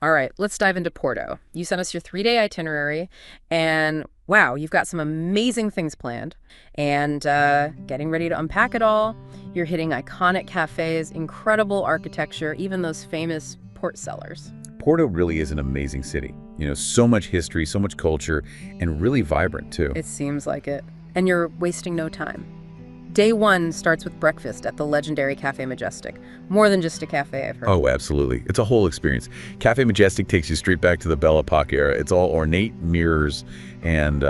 All right, let's dive into Porto. You sent us your 3-day itinerary, and wow, you've got some amazing things planned. And getting ready to unpack it all, you're hitting iconic cafes, incredible architecture, even those famous port cellars. Porto really is an amazing city. So much history, so much culture, and really vibrant too. It seems like it. And you're wasting no time. Day one starts with breakfast at the legendary Cafe Majestic. More than just a cafe, I've heard. Oh, absolutely. It's a whole experience. Cafe Majestic takes you straight back to the Belle Epoque era. It's all ornate mirrors and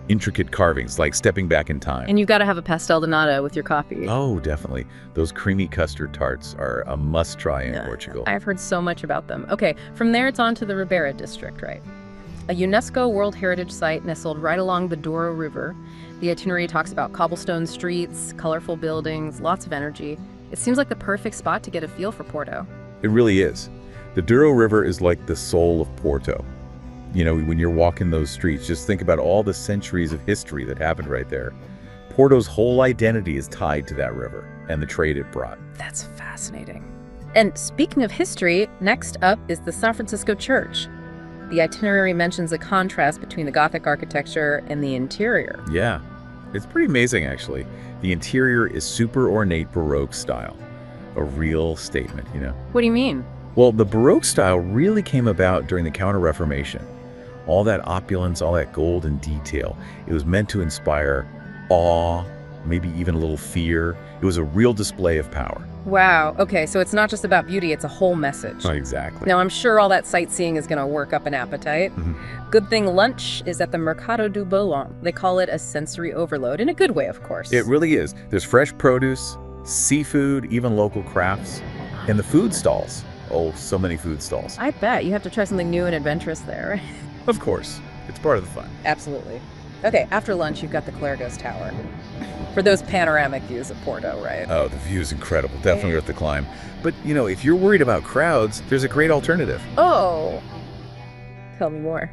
intricate carvings, like stepping back in time. And you've got to have a pastel de nata with your coffee. Oh, definitely. Those creamy custard tarts are a must-try in Portugal. I've heard so much about them. Okay, from there it's on to the Ribeira district, right? A UNESCO World Heritage Site nestled right along the Douro River. The itinerary talks about cobblestone streets, colorful buildings, lots of energy. It seems like the perfect spot to get a feel for Porto. It really is. The Douro River is like the soul of Porto. When you're walking those streets, just think about all the centuries of history that happened right there. Porto's whole identity is tied to that river and the trade it brought. That's fascinating. And speaking of history, next up is the San Francisco Church. The itinerary mentions a contrast between the Gothic architecture and the interior. Yeah, it's pretty amazing, actually. The interior is super ornate Baroque style. A real statement, What do you mean? Well, the Baroque style really came about during the Counter-Reformation. All that opulence, all that gold and detail, it was meant to inspire awe, maybe even a little fear. It was a real display of power. Wow. Okay, so it's not just about beauty, it's a whole message. Oh, exactly. Now, I'm sure all that sightseeing is going to work up an appetite. Good thing lunch is at the Mercado do Bolon. They call it a sensory overload, in a good way, of course. It really is. There's fresh produce, seafood, even local crafts, and the food stalls. Oh, so many food stalls. I bet. You have to try something new and adventurous there, right? Of course. It's part of the fun. Absolutely. Okay, after lunch, you've got the Clerigos Tower. For those panoramic views of Porto, right? Oh, the view is incredible. Definitely worth the climb. But, if you're worried about crowds, there's a great alternative. Oh! Tell me more.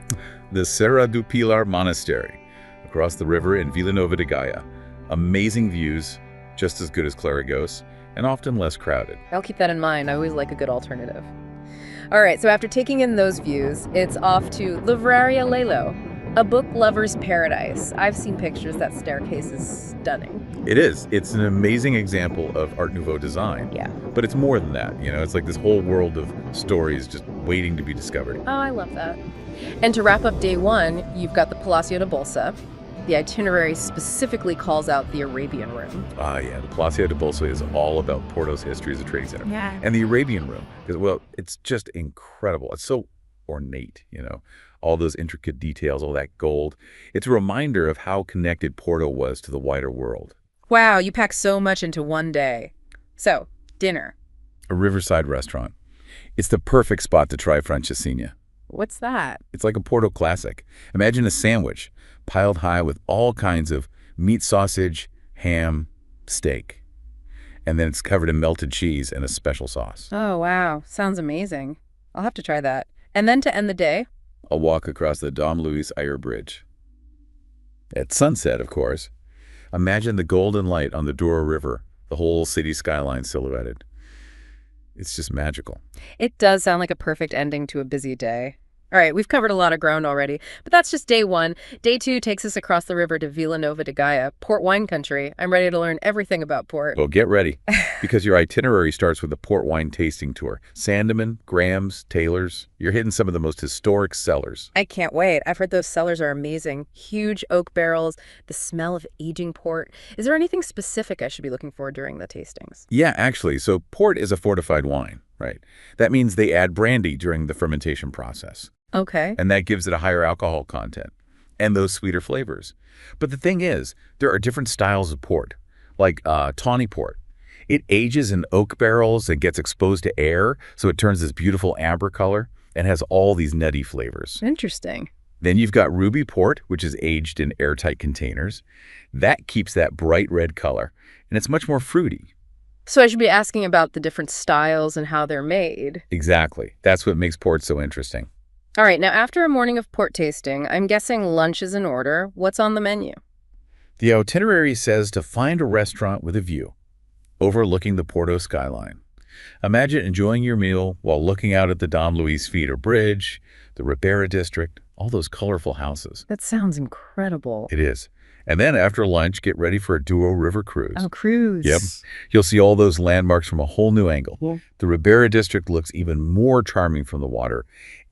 The Serra do Pilar Monastery, across the river in Vila Nova de Gaia. Amazing views, just as good as Clerigos, and often less crowded. I'll keep that in mind. I always like a good alternative. All right, so after taking in those views, it's off to Livraria Lelo, a book lover's paradise. I've seen pictures. That staircase is stunning. It is. It's an amazing example of Art Nouveau design. Yeah. But it's more than that. It's like this whole world of stories just waiting to be discovered. Oh, I love that. And to wrap up day one, you've got the Palacio de Bolsa. The itinerary specifically calls out the Arabian Room. Ah, yeah. The Palacio de Bolsa is all about Porto's history as a trading center. Yeah. And the Arabian Room, because, well, it's just incredible. It's so ornate, all those intricate details, all that gold. It's a reminder of how connected Porto was to the wider world. Wow, you pack so much into one day. So, dinner. A riverside restaurant. It's the perfect spot to try francesinha. What's that? It's like a Porto classic. Imagine a sandwich piled high with all kinds of meat sausage, ham, steak. And then it's covered in melted cheese and a special sauce. Oh, wow. Sounds amazing. I'll have to try that. And then to end the day? A walk across the Dom Luis Ayer Bridge. At sunset, of course. Imagine the golden light on the Douro River, the whole city skyline silhouetted. It's just magical. It does sound like a perfect ending to a busy day. All right, we've covered a lot of ground already, but that's just day one. Day two takes us across the river to Vila Nova de Gaia, port wine country. I'm ready to learn everything about port. Well, get ready, because your itinerary starts with a port wine tasting tour. Sandeman, Graham's, Taylor's. You're hitting some of the most historic cellars. I can't wait. I've heard those cellars are amazing. Huge oak barrels, the smell of aging port. Is there anything specific I should be looking for during the tastings? Yeah, actually. So port is a fortified wine, right? That means they add brandy during the fermentation process. Okay. And that gives it a higher alcohol content and those sweeter flavors. But the thing is, there are different styles of port, like tawny port. It ages in oak barrels and gets exposed to air, so it turns this beautiful amber color and has all these nutty flavors. Interesting. Then you've got ruby port, which is aged in airtight containers. That keeps that bright red color, and it's much more fruity. So I should be asking about the different styles and how they're made. Exactly. That's what makes port so interesting. All right, now after a morning of port tasting, I'm guessing lunch is in order. What's on the menu? The itinerary says to find a restaurant with a view, overlooking the Porto skyline. Imagine enjoying your meal while looking out at the Dom Luis Feeder Bridge, the Ribera District, all those colorful houses. That sounds incredible. It is. And then after lunch, get ready for a Douro River cruise. Oh, cruise. Yep. You'll see all those landmarks from a whole new angle. Yeah. The Ribera District looks even more charming from the water,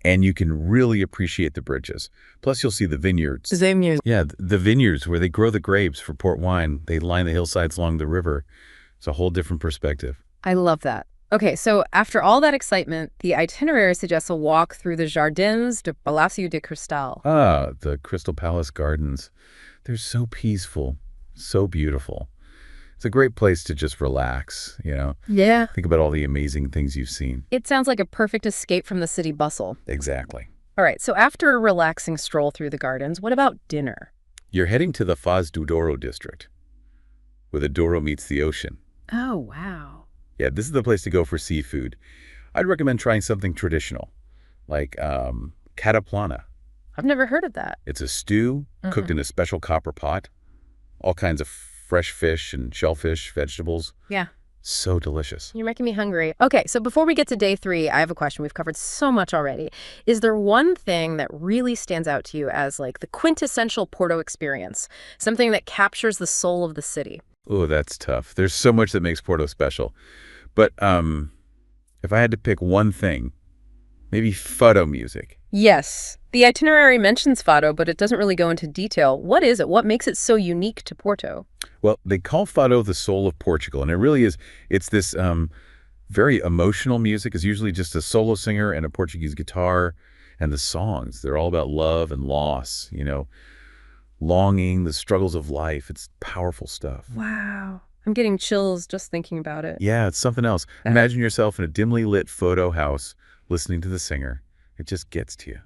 and you can really appreciate the bridges. Plus, you'll see the vineyards. Yeah, the vineyards where they grow the grapes for port wine. They line the hillsides along the river. It's a whole different perspective. I love that. Okay, so after all that excitement, the itinerary suggests a walk through the Jardins de Palacio de Cristal. Ah, the Crystal Palace Gardens. They're so peaceful, so beautiful. It's a great place to just relax, you know? Yeah. Think about all the amazing things you've seen. It sounds like a perfect escape from the city bustle. Exactly. All right, so after a relaxing stroll through the gardens, what about dinner? You're heading to the Foz do Douro district, where the Douro meets the ocean. Oh, wow. Yeah, this is the place to go for seafood. I'd recommend trying something traditional, like cataplana. I've never heard of that. It's a stew cooked in a special copper pot. All kinds of fresh fish and shellfish, vegetables. Yeah. So delicious. You're making me hungry. Okay, so before we get to day 3, I have a question. We've covered so much already. Is there one thing that really stands out to you as like the quintessential Porto experience? Something that captures the soul of the city? Oh, that's tough. There's so much that makes Porto special. But if I had to pick one thing, maybe fado music. Yes. The itinerary mentions fado, but it doesn't really go into detail. What is it? What makes it so unique to Porto? Well, they call fado the soul of Portugal, and it really is. It's this very emotional music. It's usually just a solo singer and a Portuguese guitar, and the songs, they're all about love and loss, you know, longing, the struggles of life. It's powerful stuff. Wow. I'm getting chills just thinking about it. Yeah, it's something else. Imagine yourself in a dimly lit photo house listening to the singer. It just gets to you.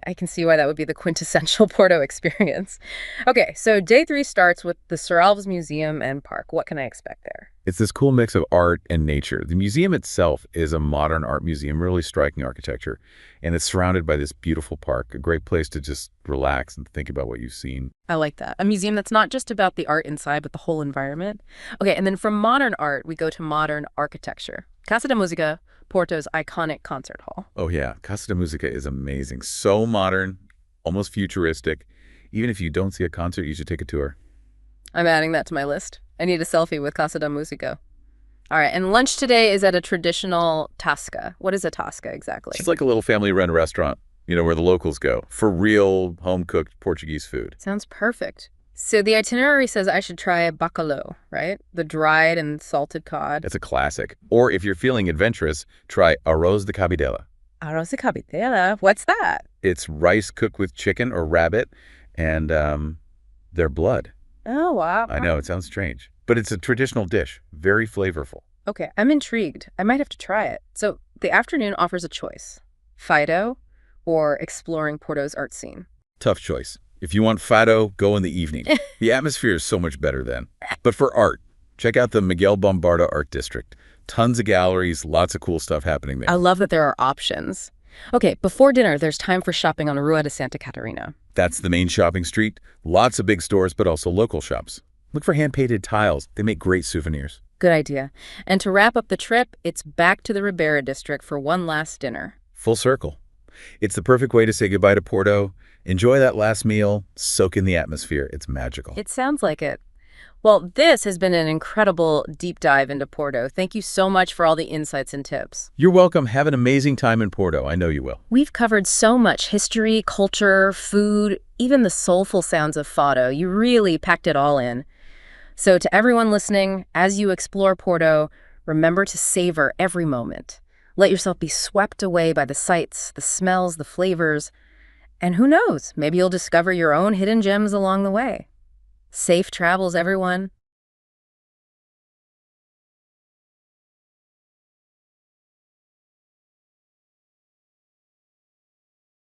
I can see why that would be the quintessential Porto experience. Okay, so day 3 starts with the Sir Alves Museum and Park. What can I expect there? It's this cool mix of art and nature. The museum itself is a modern art museum, really striking architecture, and it's surrounded by this beautiful park, a great place to just relax and think about what you've seen. I like that. A museum that's not just about the art inside, but the whole environment. Okay, and then from modern art, we go to modern architecture. Casa de Música, Porto's iconic concert hall. Oh yeah, Casa de Música is amazing. So modern, almost futuristic. Even if you don't see a concert, you should take a tour. I'm adding that to my list. I need a selfie with Casa de Música. All right, and lunch today is at a traditional tasca. What is a tasca exactly? It's like a little family-run restaurant, you know, where the locals go for real home-cooked Portuguese food. Sounds perfect. So the itinerary says I should try bacalhau, right? The dried and salted cod. It's a classic. Or if you're feeling adventurous, try arroz de cabidela. Arroz de cabidela. What's that? It's rice cooked with chicken or rabbit and their blood. Oh, wow. I know, it sounds strange. But it's a traditional dish, very flavorful. Okay, I'm intrigued. I might have to try it. So the afternoon offers a choice. Fido or exploring Porto's art scene. Tough choice. If you want fado, go in the evening. The atmosphere is so much better then. But for art, check out the Miguel Bombarda Art District. Tons of galleries, lots of cool stuff happening there. I love that there are options. Okay, before dinner, there's time for shopping on Rua de Santa Catarina. That's the main shopping street. Lots of big stores, but also local shops. Look for hand-painted tiles. They make great souvenirs. Good idea. And to wrap up the trip, it's back to the Ribera district for one last dinner. Full circle. It's the perfect way to say goodbye to Porto. Enjoy that last meal. Soak in the atmosphere. It's magical. It sounds like it. Well, this has been an incredible deep dive into Porto. Thank you so much for all the insights and tips. You're welcome. Have an amazing time in Porto. I know you will. We've covered so much history, culture, food, even the soulful sounds of fado. You really packed it all in. So to everyone listening, as you explore Porto, remember to savor every moment. Let yourself be swept away by the sights, the smells, the flavors. And who knows, maybe you'll discover your own hidden gems along the way. Safe travels, everyone.